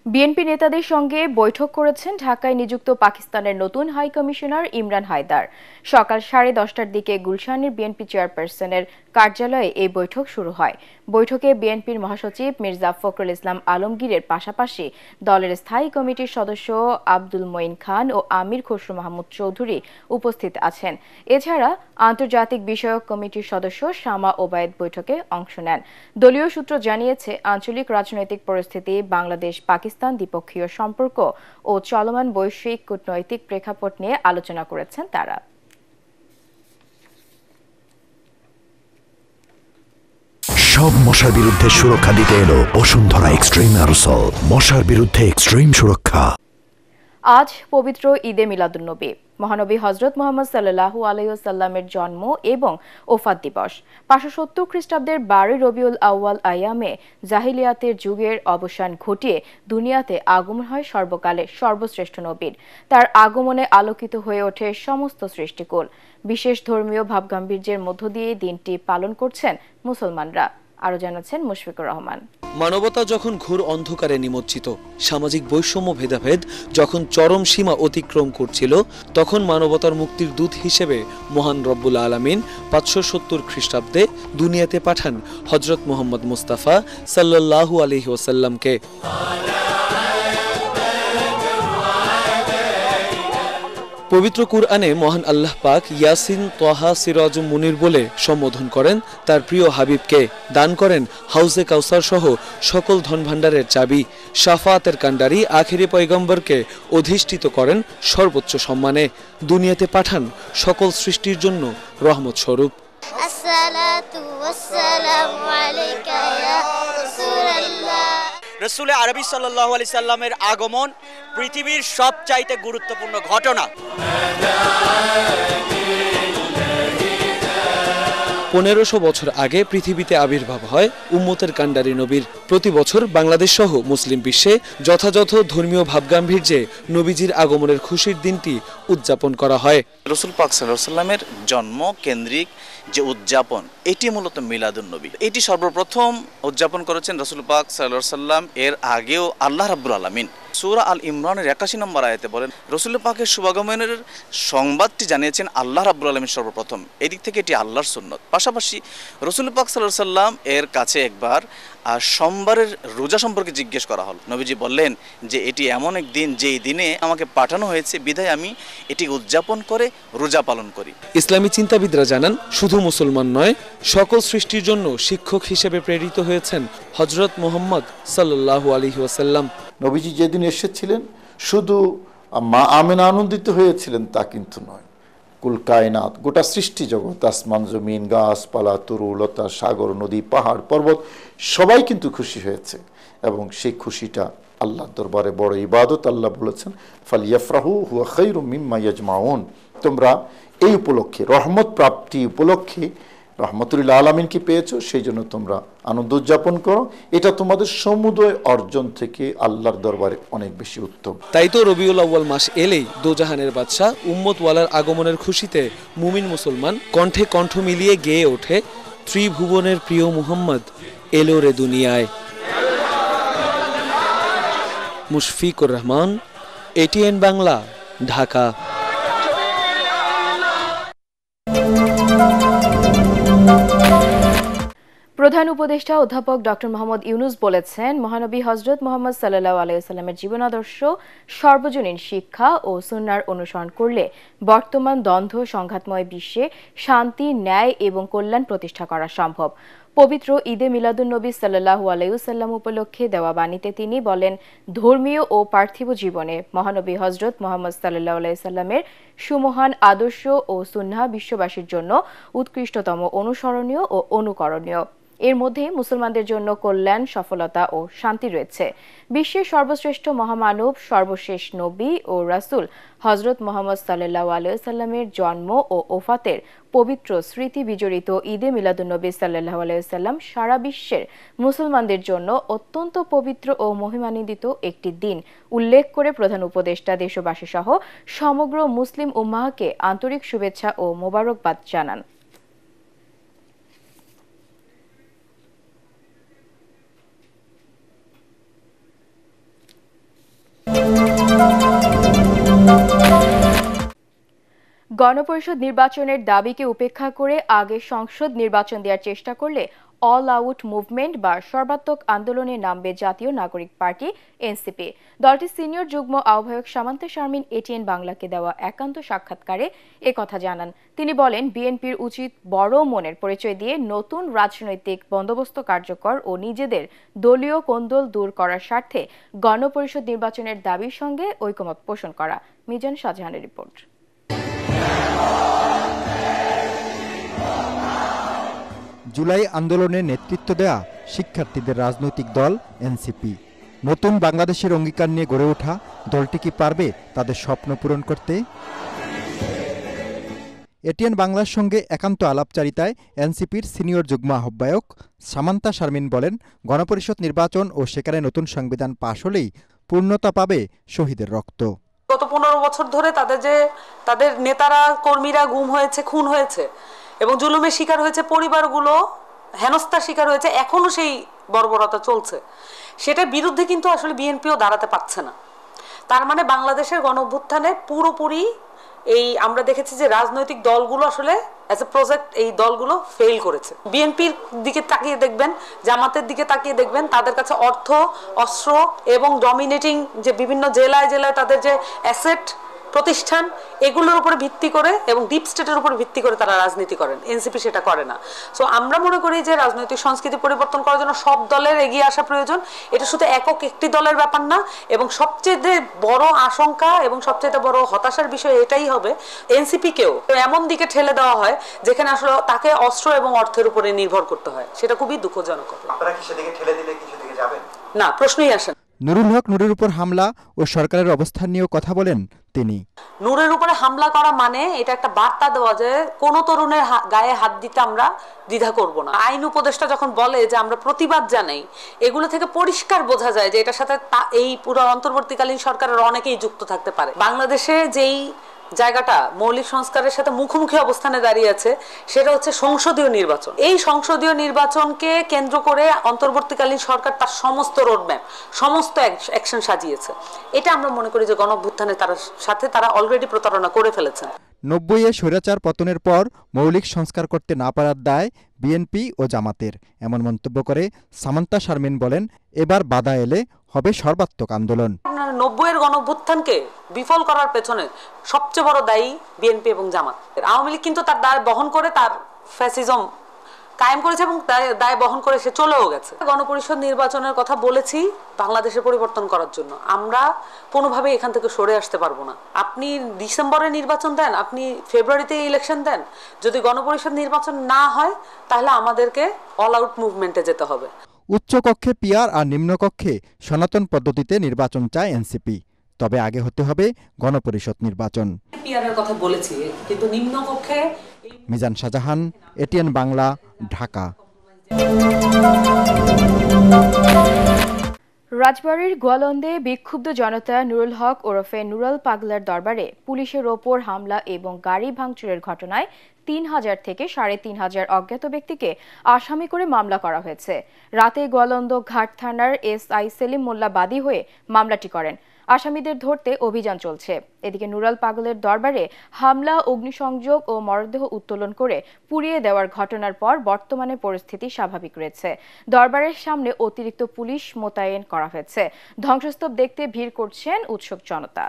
BNP নেতাদের সঙ্গে বৈঠক করেছেন ঢাকায় নিযুক্ত পাকিস্তানের নতুন হাই কমিশনার ইমরান হায়দার। সকাল 10:30টার দিকে গুলশানের বিএনপি চেয়ারপারসনের কার্যালয়ে এই বৈঠক শুরু হয়। বৈঠকে বিএনপির মহাসচিব মির্জা ফখরুল ইসলাম আলমগীরের পাশাপাশি দলের স্থায়ী কমিটির সদস্য আব্দুল মঈন খান ও আমির খসরু মাহমুদ চৌধুরী উপস্থিত আছেন। এছাড়া আন্তর্জাতিক বিষয়ক কমিটির সদস্য শামা ওবায়েদ বৈঠকে অংশ নেন। দলীয় সূত্র জানিয়েছে, আঞ্চলিক রাজনৈতিক পরিস্থিতি, বাংলাদেশ পাকিস্তান দ্বিপক্ষীয় সম্পর্ক ও চলমান বৈশ্বিক কূটনৈতিক প্রেক্ষাপট নিয়ে আলোচনা করেছেন তারা। সব মশার বিরুদ্ধে সুরক্ষা দিতে এলো বসুন্ধরা এক্সট্রিম অ্যারোসল, মশার বিরুদ্ধে এক্সট্রিম সুরক্ষা। আজ পবিত্র ঈদে মিলাদুন্নবী, মহানবী হযরত মুহাম্মদ সাল্লাল্লাহু আলাইহি ওয়াসাল্লামের জন্ম এবং ওফাত দিবস। 570 খ্রিস্টাব্দের 12 রবিউল আউয়াল আয়ামে জাহিলিয়াতের যুগের অবসান ঘটিয়ে দুনিয়াতে আগমন হয় সর্বকালে সর্বশ্রেষ্ঠ নবীর। তার আগমনে আলোকিত হয়ে ওঠে সমস্ত সৃষ্টিকুল। বিশেষ ধর্মীয় ভাবগাম্ভীর্যের মধ্য দিয়ে দিনটি পালন করছেন মুসলমানরা। আরো জানাচ্ছেন মুশফিকুর রহমান। মানবতা যখন ঘোর অন্ধকারে নিমজ্জিত, সামাজিক বৈষম্য ভেদাভেদ যখন চরম সীমা অতিক্রম করছিল, তখন মানবতার মুক্তির দূত হিসেবে মহান রব্বুল আলামিন 570 খ্রিস্টাব্দে দুনিয়াতে পাঠান হযরত মুহাম্মদ মুস্তাফা সাল্লাল্লাহু আলাইহি ওয়াসাল্লামকে। পবিত্র কুরআনে মহান আল্লাহ পাক ইয়াসিন, তোহা, সিরাজ মুনির বলে সম্বোধন করেন তার প্রিয় হাবিবকে, দান করেন হাউজে কাউসার সহ সকল ধনভাণ্ডারের চাবি। শাফাতের কান্ডারি আখিরি পয়গম্বরকে অধিষ্ঠিত করেন সর্বোচ্চ সম্মানে, দুনিয়াতে পাঠান সকল সৃষ্টির জন্য রহমত স্বরূপ। আসসালাতু ওয়াসসালামু আলাইকা ইয়া রাসূলুল্লাহ। রাসূল আরবি সাল্লাল্লাহু আলাইহি সাল্লামের আগমন পৃথিবীর সবচাইতে গুরুত্বপূর্ণ ঘটনা। 1500 বছর আগে পৃথিবীতে আবির্ভাব হয় উম্মতের কান্ডারি নবীর। প্রতি বছর বাংলাদেশ সহ মুসলিম বিশ্বে যথাযথ ধর্মীয় ভাবগাম্ভীর্যে নবীজির আগমনের খুশির দিনটি উদযাপন করা হয়। রাসূল পাক সাল্লাল্লাহু আলাইহি ওয়াসাল্লামের জন্ম কেন্দ্রিক যে উদযাপন, এটি মূলত মিলাদুন্নবী। এটি সর্বপ্রথম উদযাপন করেছেন রাসূল পাক সাল্লাল্লাহু আলাইহি ওয়াসাল্লাম। এর আগেও আল্লাহ রাব্বুল আলামিন সূরা আল ইমরানের 81 নম্বর আয়াতে বলেন, রাসূল পাকের শুভাগমনের সংবাদটি জানিয়েছেন আল্লাহ রাব্বুল আলামিন সর্বপ্রথম। এদিক থেকে এটি আল্লাহর সুন্নত। পাশাপাশি রাসূল পাক সাল্লাল্লাহু আলাইহি ওয়াসাল্লাম এর কাছে একবার সোমবারের রোজা সম্পর্কে জিজ্ঞেস করা হল। নবীজি বললেন যে এটি এমন এক দিন যেই দিনে আমাকে পাঠানো হয়েছে, বিধায় আমি এটি উদযাপন করে রোজা পালন করি। ইসলামী চিন্তাবিদরা জানান, শুধু মুসলমান নয়, সকল সৃষ্টির জন্য শিক্ষক হিসেবে প্রেরিত হয়েছেন হযরত মুহাম্মদ সাল্লাল্লাহু আলাইহি ওয়াসাল্লাম। নবীজি যেদিন এসেছিলেন শুধু মা আমেনা আনন্দিত হয়েছিলেন তা কিন্তু নয়, কুল কায়নাত, গোটা সৃষ্টি জগৎ, আসমান জমিন, গাছপালা, তরু লতা, সাগর, নদী, পাহাড়, পর্বত সবাই কিন্তু খুশি হয়েছে। এবং সেই খুশিটা আল্লাহর দরবারে বড় ইবাদত। আল্লাহ বলেছেন, ফালিয়াফরাহু হুয়া খায়রুম মিম্মা ইয়াজমাউন। তোমরা এই উপলক্ষে, রহমত প্রাপ্তি উপলক্ষে রহমতুল্লাহ আলামিনকে পেয়েছো, সেই জন্য তোমরা আনন্দ উদযাপন করো। এটা তোমাদের সমুদয় অর্জন থেকে আল্লাহর দরবারে অনেক বেশি উত্তম। তাই তো রবিউল আউয়াল মাস এলেই দোজাহানের বাদশাহ উম্মত ওয়ালার আগমনের খুশিতে মুমিন মুসলমান কণ্ঠে কণ্ঠ মিলিয়ে গেয়ে ওঠে, ত্রিভুবনের প্রিয় মুহাম্মদ এলো রে দুনিয়ায়। মুশফিকুর রহমান, এটিএন বাংলা, ঢাকা। প্রধান উপদেষ্টা অধ্যাপক ডক্টর মোহাম্মদ ইউনূস বলেছেন, মহানবী হযরত মুহাম্মদ সাল্লাল্লাহু আলাইহি ওয়াসাল্লামের জীবনাদর্শ সর্বজনীন শিক্ষা ও সুন্নাহর অনুসরণ করলে বর্তমান দ্বন্দ্ব সংঘাতময় বিশ্বে শান্তি, ন্যায় এবং কল্যাণ প্রতিষ্ঠা করা সম্ভব। পবিত্র ঈদে মিলাদুন্নবী সাল্লাল্লাহু আলাইহি ওয়াসাল্লাম উপলক্ষে দেওয়া বাণীতে তিনি বলেন, ধর্মীয় ও পার্থিব জীবনে মহানবী হযরত মুহাম্মদ সাল্লাল্লাহু আলাইহি ওয়াসাল্লামের সুমহান আদর্শ ও সুন্নাহ বিশ্ববাসীর জন্য উৎকৃষ্টতম, অনুসরণীয় ও অনুকরণীয়। এর মধ্যে মুসলমানদের জন্য কল্যাণ, সফলতা ও শান্তি রয়েছে। বিশ্বের সর্বশ্রেষ্ঠ মহামানব, সর্বশেষ নবী ও রাসূল হযরত মুহাম্মদ সাল্লাল্লাহু আলাইহি ওয়াসাল্লামের জন্ম ও ওফাতের পবিত্র স্মৃতি বিজড়িত ঈদে মিলাদুন্নবী সাল্লাল্লাহু আলাইহি ওয়াসাল্লাম সারা বিশ্বের মুসলমানদের জন্য অত্যন্ত পবিত্র ও মহিমান্বিত একটি দিন উল্লেখ করে প্রধান উপদেষ্টা দেশবাসী সহ সমগ্র মুসলিম উম্মাহকে আন্তরিক শুভেচ্ছা ও মোবারকবাদ জানান। গণপরিষদ নির্বাচনের দাবিকে উপেক্ষা করে আগে সংসদ নির্বাচন দেওয়ার চেষ্টা করলে অল আউট মুভমেন্ট বা সর্বাত্মক আন্দোলনে নামবে জাতীয় নাগরিক পার্টি এনসিপি। দলটির সিনিয়র যুগ্ম আহ্বায়ক সামান্তা শারমিন এটিএন বাংলাকে দেওয়া একান্ত সাক্ষাৎকারে একথা জানান। তিনি বলেন, বিএনপির উচিত বড় মনের পরিচয় দিয়ে নতুন রাজনৈতিক বন্দোবস্ত কার্যকর ও নিজেদের দলীয় কোন্দল দূর করার স্বার্থে গণপরিষদ নির্বাচনের দাবির সঙ্গে ঐকমত পোষণ করা। মিজান শাহজাহানের রিপোর্ট। জুলাই আন্দোলনে নেতৃত্ব দেয়া শিক্ষার্থীদের রাজনৈতিক দল এনসিপি। নতুন বাংলাদেশের অঙ্গীকার নিয়ে গড়ে ওঠা দলটি কি পারবে তাদের স্বপ্ন পূরণ করতে? এটিএন বাংলার সঙ্গে একান্ত আলাপচারিতায় এনসিপির সিনিয়র যুগ্ম আহ্বায়ক সামান্তা শারমিন বলেন, গণপরিষদ নির্বাচন ও সেখানে নতুন সংবিধান পাশ হলেই পূর্ণতা পাবে শহীদের রক্ত। গত 15 বছর ধরে তাদের নেতারা কর্মীরা গুম হয়েছে, খুন হয়েছে এবং জুলুমের শিকার হয়েছে, পরিবারগুলো হেনস্থার শিকার হয়েছে, এখনো সেই বর্বরতা চলছে। সেটার বিরুদ্ধে কিন্তু আসলে বিএনপিও দাঁড়াতে পারছে না। তার মানে বাংলাদেশের গণঅভ্যুত্থানে পুরোপুরি আমরা দেখেছি যে রাজনৈতিক দলগুলো আসলে অ্যাজ এ প্রজেক্ট এই দলগুলো ফেল করেছে। বিএনপির দিকে তাকিয়ে দেখবেন, জামাতের দিকে তাকিয়ে দেখবেন, তাদের কাছে অর্থ, অস্ত্র এবং ডমিনেটিং যে বিভিন্ন জেলায় জেলায় তাদের যে অ্যাসেট প্রতিষ্ঠান, এগুলোর উপরে ভিত্তি করে এবং ডিপ স্টেটের উপর ভিত্তি করে তারা রাজনীতি করেন। এনসিপি সেটা করে না। সো আমরা মনে করি যে রাজনৈতিক সংস্কৃতি পরিবর্তন করার জন্য সব দলের এগিয়ে আসা প্রয়োজন। এটা শুধু একটি দলের ব্যাপার না, এবং সবচেয়ে বড় আশঙ্কা এবং সবচেয়ে বড় হতাশার বিষয় এটাই হবে এনসিপিকেও এমন দিকে ঠেলে দেওয়া হয় যেখানে আসলে তাকে অস্ত্র এবং অর্থের উপরে নির্ভর করতে হয়। সেটা খুবই দুঃখজনক হবে। আপনারা কি সেদিকে ঠেলে দিলে কি সেদিকে যাবেন? না, প্রশ্নই আসে না। নুরুল হক নুরের উপর হামলা ও সরকারের অবস্থান নিয়েও কথা বলেন তিনি। নূরের উপরে হামলা করা মানে এটা একটা বার্তা দেওয়া যে কোন তরুণের গায়ে হাত দিতে আমরা দ্বিধা করব না। আইন উপদেষ্টা যখন বলে যে আমরা প্রতিবাদ জানাই, এগুলো থেকে পরিষ্কার বোঝা যায় যে এটার সাথে এই পুরো অন্তর্বর্তীকালীন সরকারের অনেকেই যুক্ত থাকতে পারে। বাংলাদেশে যেই জায়গাটা মৌলিক সংস্কারের সাথে মুখোমুখি অবস্থানে দাঁড়িয়ে আছে সেটা হচ্ছে সংসদীয় নির্বাচন। এই সংসদীয় নির্বাচনকে কেন্দ্র করে অন্তর্বর্তীকালীন সরকার তার সমস্ত রোডম্যাপ, সমস্ত অ্যাকশন সাজিয়েছে। এটা আমরা মনে করি যে গণঅভ্যুত্থানে সাথে তারা অলরেডি প্রতারণা করে ফেলেছেন। 90-এ স্বৈরাচার পতনের পর মৌলিক সংস্কার করতে না পারার দায় বিএনপি ও জামাতের, এমন মন্তব্য করে সামান্তা শারমিন বলেন, এবার বাধা এলে হবে সর্বাত্মক আন্দোলন। 90-এর গণঅভ্যুত্থানকে বিফল করার পেছনে সবচেয়ে বড় দায়ী বিএনপি এবং জামাত। আওয়ামী লীগ কিন্তু তার দায় বহন করে তার ফ্যাসিজম কায়েম করেছে এবং দায় বহন করে সে চলেও গেছে। গণপরিষদ নির্বাচনের কথা বলেছি বাংলাদেশের পরিবর্তন করার জন্য। আমরা কোনোভাবে এখান থেকে সরে আসতে পারবো না। আপনি ডিসেম্বরে নির্বাচন দেন, আপনি ফেব্রুয়ারিতে ইলেকশন দেন, যদি গণপরিষদ নির্বাচন না হয় তাহলে আমাদেরকে অল আউট মুভমেন্টে যেতে হবে। উচ্চ কক্ষে পিআর আর নিম্নকক্ষে সনাতন পদ্ধতিতে নির্বাচন চায় এনসিপি, তবে আগে হতে হবে গণপরিষদ নির্বাচন। পিআরের কথা বলেছি, কিন্তু নিম্নকক্ষে। মিজান শাহজাহান, এটিএন বাংলা, ঢাকা। রাজবাড়ীর গোয়ালন্দে বিক্ষুব্ধ জনতা নুরুল হক ওরফে নুরাল পাগলার দরবারে পুলিশের ওপর হামলা এবং গাড়ি ভাঙচুরের ঘটনায় 3000 থেকে 3500 অজ্ঞাত ব্যক্তিকে আসামি করে মামলা করা হয়েছে। রাতে গোয়ালন্দ ঘাট থানার এসআই সেলিম মোল্লা বাদী হয়ে মামলাটি করেন। আসামিদের ধরতে অভিযান চলছে। এদিকে নুরাল পাগলের দরবারে হামলা, অগ্নিসংযোগ ও মরদেহ উত্তোলন করে পুড়িয়ে দেওয়ার ঘটনার পর বর্তমানে পরিস্থিতি স্বাভাবিক রয়েছে। দরবারের সামনে অতিরিক্ত পুলিশ মোতায়েন করা হয়েছে। ধ্বংসস্তূপ দেখতে ভিড় করছেন উৎসুক জনতা।